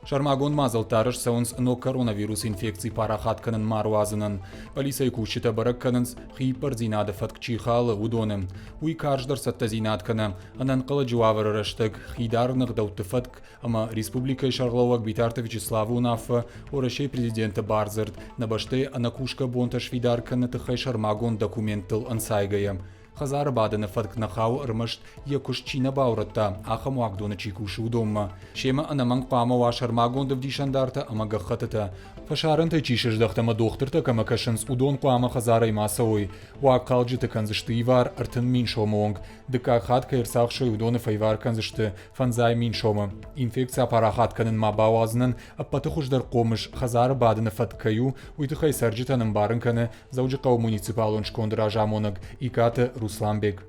Շարմագոն մազլտարշ սոնց նո կորոնավիրուս ինֆեկցի պարախատ կնն մարուազնն, պալիսեի կուշիտը բրակ կննց խի պրձինադը ֆտկչի խալը ուդոնը, ուի կարժդր սատտազինատ կնը, անան կլը ջուավրը ռշտկ, խիդար նղդավտը ֆտկ, ամա Республика Шарловак Битарта Вячеславу нафа, орашей президента Барзерт, набаште анакушка бонта швидар кнны тхай Шармагон документл ансайгая. Хазар бадын фатк нахау рмышт якуш чина бауратта, аха муагдона чикуш удомма. Шема анаманг пама ва Шармагон дв дишандарта ама гахатата. Фашарынта чишеш дахтама дохтырта кама кашынс удон пама хазарай масауй. Ва калджита канзыштыйвар артын мин шомонг. Дыка хатка ирсахшой удоны файвар канзышты фанзай мин шома. Инфекция парахат канын мабауазнын, аппатыхушдар комыш хазар бадын фаткаю, уйтыхай сарджитанын барын каны, зауджикау муниципалон шкондра жамонаг, икаты Ruslanbek.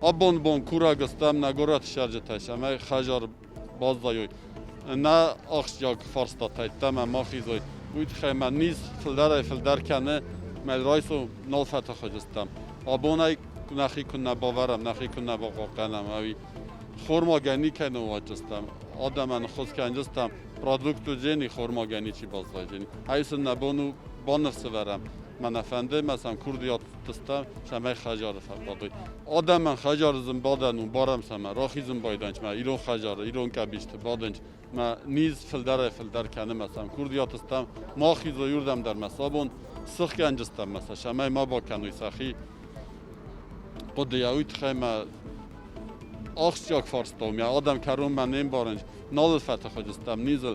Abon kura gıstam na gorat şarjı taşam ay xajar bazdayoy. Na axyak farsta taytam ma khizoy. Uyt khayman niz fildar kanı melrayso nol fata xajistam. Abonay naxi kunna bavaram naxi kunna baqanam ay xormagani kanı vajistam. Adaman xoskanjistam produktu jeni xormagani chi bazdajeni. Aysun na bonu banır severam. من افنده مثلا کردیات تستا شمای خجار فربادوی آدم من خجار زم بادن و بارم سما راخیزم بایدنچ ما ایران خجار ایران کبیشت بادنچ ما نیز فلدر کنه مثلا کردیات تستا ما خیزو یوردم در مسابون سخ گنجستم مثلا شمای ما با کنوی سخی قدیاوی تخیمه آخش یک فارستم یا آدم کرون من نیم بارنج نال فتح خجستم نیزل